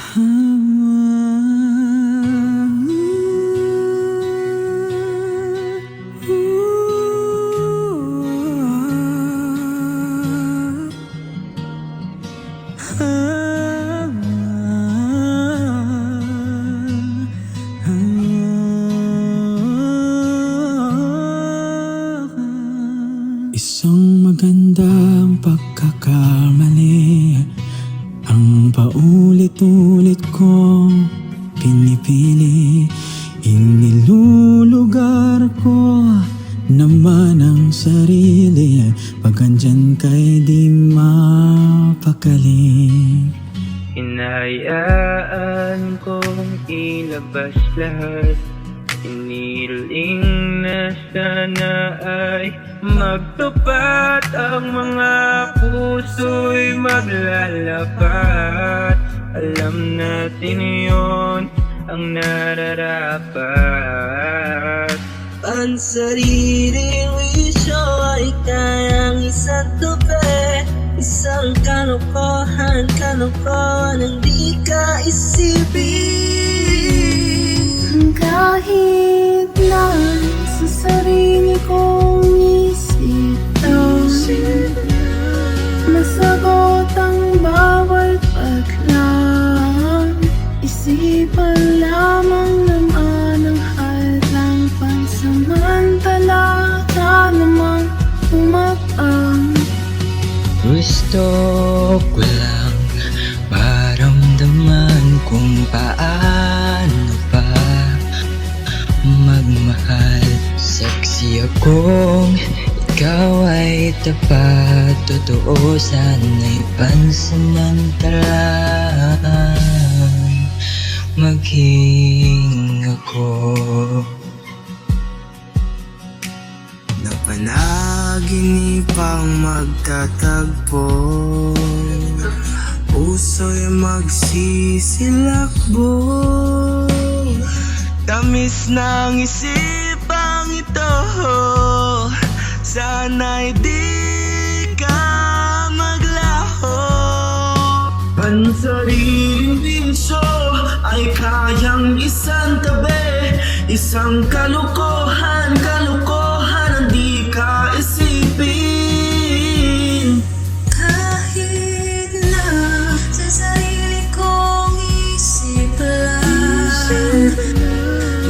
Isang magandang pagkakamali ang paulit-ulit kong pinipili. Inilulugar ko naman ang sarili pag andyan ka'y di mapakali. Hinayaan kong ilabas lahat. Iniling na sana ay magtapat. Ang mga puso'y maglalapat. Alam natin yon ang nararapat. Ang sariling wisyo ay kayang isang tupi. Isang kalokohan ang di ka isipin. Kahit na sa sarili kong isip masagot ang bawat paglang. Isipan lamang naman ang halang pansamantala ka namang umapang. Gusto ko lang maramdaman kung paano pa magmahal. Saksi akong ikaw ay tapat. Totoo sana'y pansamantala. Maging ako Napanaginipang magtatagpo, puso'y magsisilakbo. Tamis ng isipang ito, sana'y di ka maglaho. Pansariling bisyo ay kayang isang tabi. Isang kalokohan ang di ka isipin. Kahit na sa sarili kong isip lang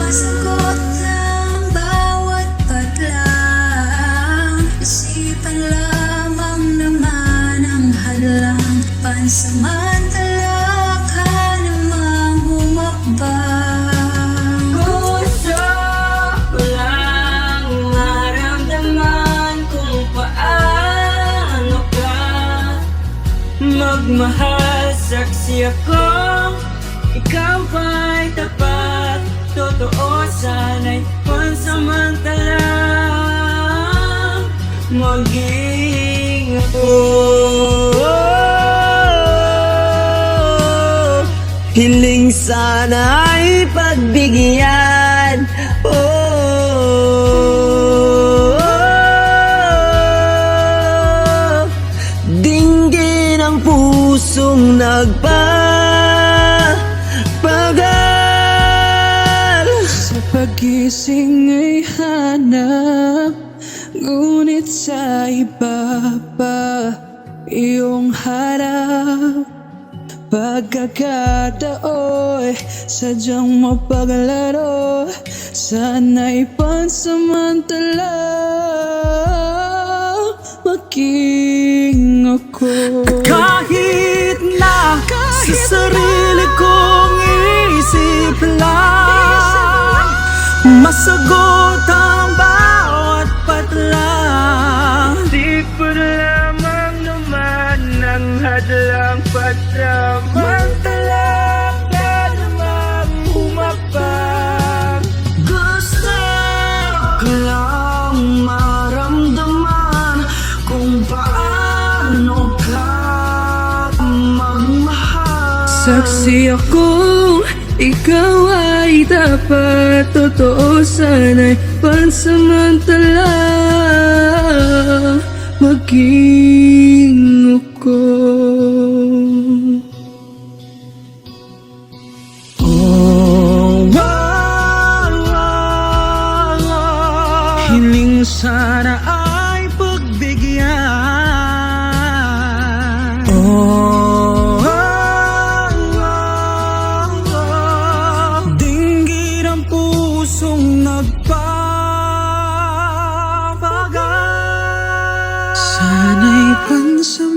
masagot ang bawat paglang. Isipan lamang naman ang hadlang. Pansamantala ka namang humakbang. Gusto ko lang maramdaman kung paano ka Magmahal, saksi akong ikaw ay tapat. Totoo sana'y pansamantala. Maging ako. Hiling sana ay pagbigyan. Dinggin ang pusong nagpapagal. Sa pagising ay hanap, ngunit sa iba pa iyong harap. Pagkakatao'y sadyang mapaglaro, sana'y pansamantala. Maging ako kahit na sa sarili kong isip lang masagot ang bawat patlang. Di ko lamang naman ang hadlang pansamantala ka namang humapang. Gusto ko lang maramdaman kung paano ka magmahal. Saksi akong ikaw ay dapat. Totoo sana'y pansamantala. Maging ako. sana ay pagbigyan. Dinggin ang pusong nagpapagal. Sana'y pansamantala